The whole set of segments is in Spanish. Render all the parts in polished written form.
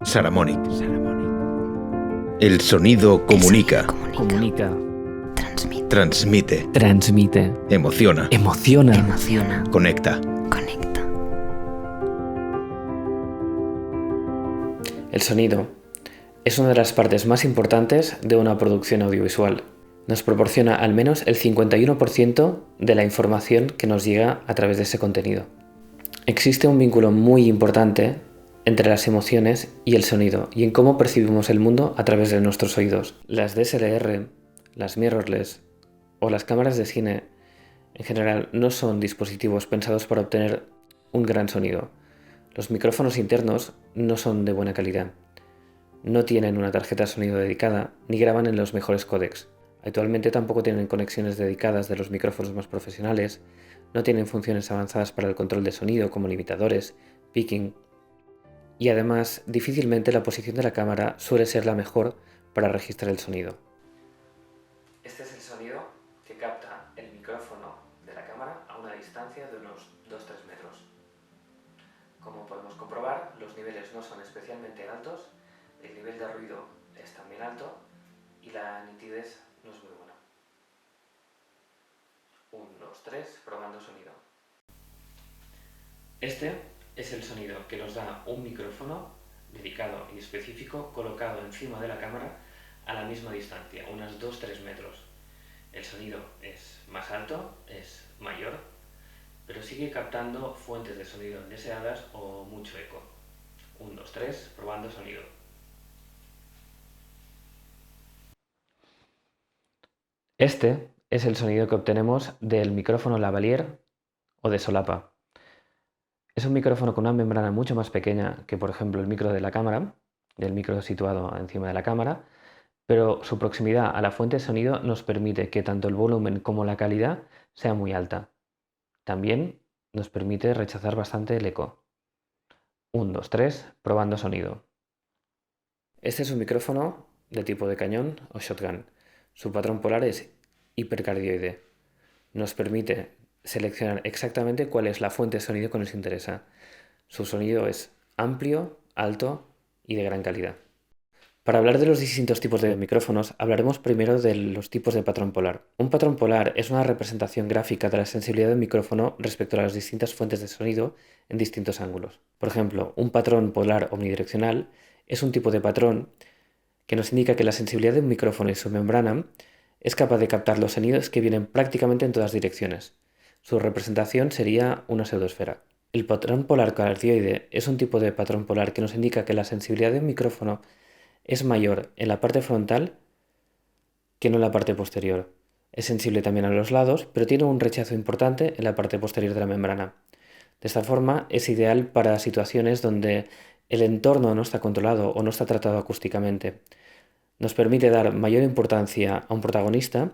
Saramonic. El sonido comunica. Comunica. Transmite. Transmite. Emociona. Emociona. Conecta. El sonido es una de las partes más importantes de una producción audiovisual. Nos proporciona al menos el 51% de la información que nos llega a través de ese contenido. Existe un vínculo muy importante entre las emociones y el sonido y en cómo percibimos el mundo a través de nuestros oídos. Las DSLR, las mirrorless o las cámaras de cine en general no son dispositivos pensados para obtener un gran sonido. Los micrófonos internos no son de buena calidad. No tienen una tarjeta de sonido dedicada ni graban en los mejores códecs. Actualmente tampoco tienen conexiones dedicadas de los micrófonos más profesionales, no tienen funciones avanzadas para el control de sonido como limitadores, picking, y además difícilmente la posición de la cámara suele ser la mejor para registrar el sonido. Este es el sonido que capta el micrófono de la cámara a una distancia de unos 2-3 metros. Como podemos comprobar, los niveles no son especialmente altos, el nivel de ruido es también alto y la nitidez no es muy buena. 1, 2, 3, probando sonido. Este es el sonido que nos da un micrófono dedicado y específico colocado encima de la cámara a la misma distancia, unos 2-3 metros. El sonido es más alto, es mayor, pero sigue captando fuentes de sonido indeseadas o mucho eco. 1, 2, 3, probando sonido. Este es el sonido que obtenemos del micrófono lavalier o de solapa. Es un micrófono con una membrana mucho más pequeña que, por ejemplo, el micro de la cámara, el micro situado encima de la cámara, pero su proximidad a la fuente de sonido nos permite que tanto el volumen como la calidad sea muy alta. También nos permite rechazar bastante el eco. 1, 2, 3, probando sonido. Este es un micrófono de tipo de cañón o shotgun. Su patrón polar es hipercardioide. Nos permite seleccionar exactamente cuál es la fuente de sonido que nos interesa. Su sonido es amplio, alto y de gran calidad. Para hablar de los distintos tipos de micrófonos, hablaremos primero de los tipos de patrón polar. Un patrón polar es una representación gráfica de la sensibilidad del micrófono respecto a las distintas fuentes de sonido en distintos ángulos. Por ejemplo, un patrón polar omnidireccional es un tipo de patrón que nos indica que la sensibilidad de un micrófono y su membrana es capaz de captar los sonidos que vienen prácticamente en todas direcciones. Su representación sería una pseudoesfera. El patrón polar cardioide es un tipo de patrón polar que nos indica que la sensibilidad de un micrófono es mayor en la parte frontal que no en la parte posterior. Es sensible también a los lados, pero tiene un rechazo importante en la parte posterior de la membrana. De esta forma, es ideal para situaciones donde el entorno no está controlado o no está tratado acústicamente. Nos permite dar mayor importancia a un protagonista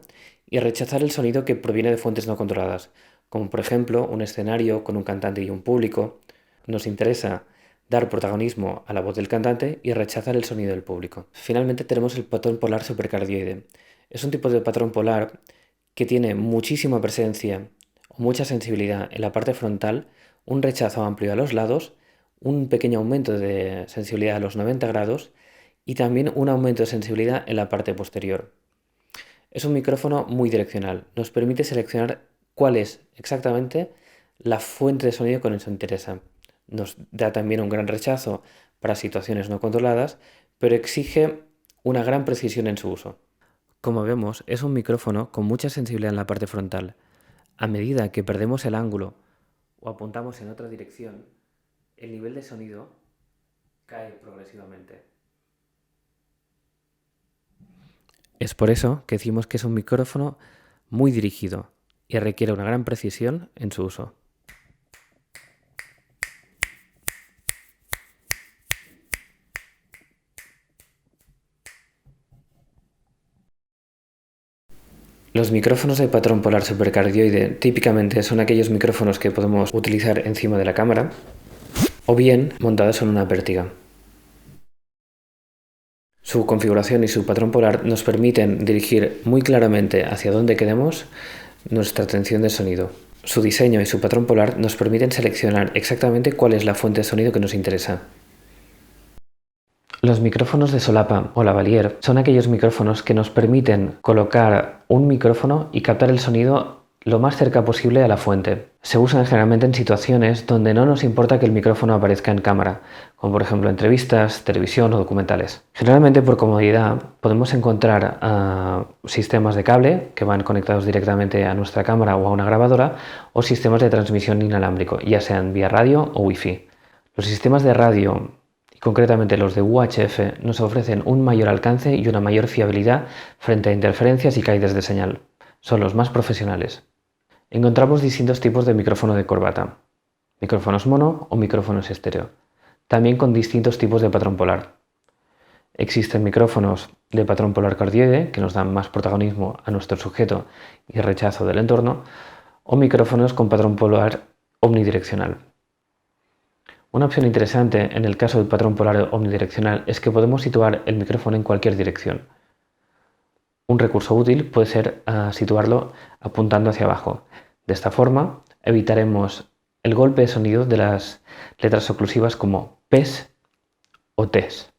y rechazar el sonido que proviene de fuentes no controladas, como por ejemplo un escenario con un cantante y un público. Nos interesa dar protagonismo a la voz del cantante y rechazar el sonido del público. Finalmente tenemos el patrón polar supercardioide. Es un tipo de patrón polar que tiene muchísima presencia o mucha sensibilidad en la parte frontal, un rechazo amplio a los lados, un pequeño aumento de sensibilidad a los 90 grados y también un aumento de sensibilidad en la parte posterior. Es un micrófono muy direccional, nos permite seleccionar cuál es exactamente la fuente de sonido que nos interesa. Nos da también un gran rechazo para situaciones no controladas, pero exige una gran precisión en su uso. Como vemos, es un micrófono con mucha sensibilidad en la parte frontal. A medida que perdemos el ángulo o apuntamos en otra dirección, el nivel de sonido cae progresivamente. Es por eso que decimos que es un micrófono muy dirigido y requiere una gran precisión en su uso. Los micrófonos de patrón polar supercardioide típicamente son aquellos micrófonos que podemos utilizar encima de la cámara o bien montados en una pértiga. Su configuración y su patrón polar nos permiten dirigir muy claramente hacia dónde queremos nuestra atención de sonido. Su diseño y su patrón polar nos permiten seleccionar exactamente cuál es la fuente de sonido que nos interesa. Los micrófonos de solapa o lavalier son aquellos micrófonos que nos permiten colocar un micrófono y captar el sonido lo más cerca posible a la fuente. Se usan generalmente en situaciones donde no nos importa que el micrófono aparezca en cámara, como por ejemplo entrevistas, televisión o documentales. Generalmente por comodidad podemos encontrar sistemas de cable que van conectados directamente a nuestra cámara o a una grabadora, o sistemas de transmisión inalámbrico, ya sean vía radio o wifi. Los sistemas de radio, y concretamente los de UHF, nos ofrecen un mayor alcance y una mayor fiabilidad frente a interferencias y caídas de señal. Son los más profesionales. Encontramos distintos tipos de micrófono de corbata, micrófonos mono o micrófonos estéreo, también con distintos tipos de patrón polar. Existen micrófonos de patrón polar cardioide, que nos dan más protagonismo a nuestro sujeto y rechazo del entorno, o micrófonos con patrón polar omnidireccional. Una opción interesante en el caso del patrón polar omnidireccional es que podemos situar el micrófono en cualquier dirección. Un recurso útil puede ser situarlo apuntando hacia abajo. De esta forma evitaremos el golpe de sonido de las letras oclusivas como P's o T's.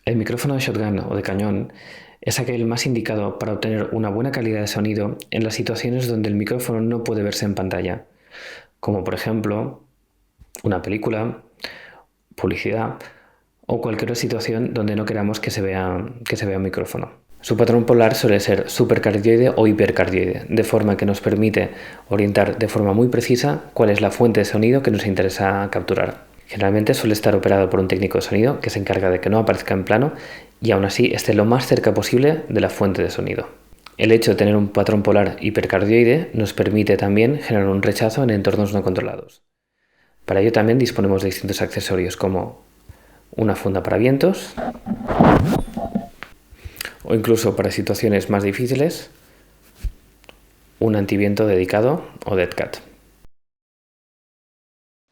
El micrófono de shotgun o de cañón es aquel más indicado para obtener una buena calidad de sonido en las situaciones donde el micrófono no puede verse en pantalla, como por ejemplo una película, publicidad o cualquier situación donde no queramos que se vea un micrófono. Su patrón polar suele ser supercardioide o hipercardioide, de forma que nos permite orientar de forma muy precisa cuál es la fuente de sonido que nos interesa capturar. Generalmente suele estar operado por un técnico de sonido que se encarga de que no aparezca en plano y aún así esté lo más cerca posible de la fuente de sonido. El hecho de tener un patrón polar hipercardioide nos permite también generar un rechazo en entornos no controlados. Para ello también disponemos de distintos accesorios como una funda para vientos, o incluso para situaciones más difíciles, un antiviento dedicado o dead cat.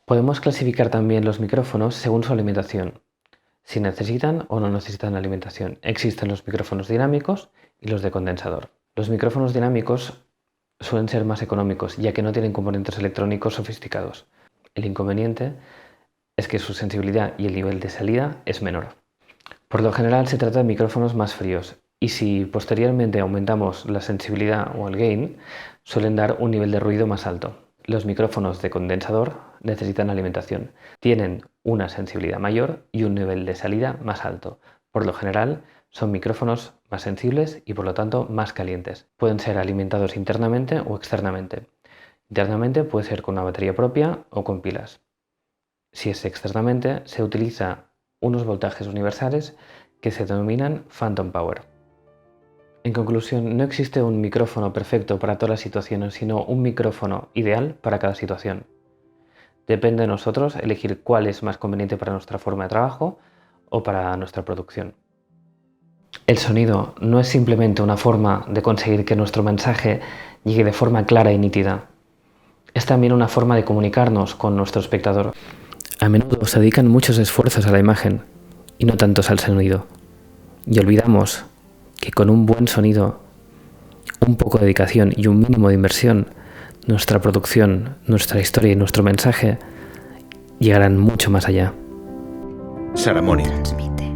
Podemos clasificar también los micrófonos según su alimentación, si necesitan o no necesitan alimentación. Existen los micrófonos dinámicos y los de condensador. Los micrófonos dinámicos suelen ser más económicos, ya que no tienen componentes electrónicos sofisticados. El inconveniente es que su sensibilidad y el nivel de salida es menor. Por lo general se trata de micrófonos más fríos, y si posteriormente aumentamos la sensibilidad o el gain, suelen dar un nivel de ruido más alto. Los micrófonos de condensador necesitan alimentación, tienen una sensibilidad mayor y un nivel de salida más alto. Por lo general son micrófonos más sensibles y por lo tanto más calientes. Pueden ser alimentados internamente o externamente. Internamente puede ser con una batería propia o con pilas. Si es externamente, se utiliza unos voltajes universales que se denominan phantom power. En conclusión, no existe un micrófono perfecto para todas las situaciones, sino un micrófono ideal para cada situación. Depende de nosotros elegir cuál es más conveniente para nuestra forma de trabajo o para nuestra producción. El sonido no es simplemente una forma de conseguir que nuestro mensaje llegue de forma clara y nítida. Es también una forma de comunicarnos con nuestro espectador. A menudo se dedican muchos esfuerzos a la imagen y no tantos al sonido. Y olvidamos que con un buen sonido, un poco de dedicación y un mínimo de inversión, nuestra producción, nuestra historia y nuestro mensaje llegarán mucho más allá. Saramonic. Transmite.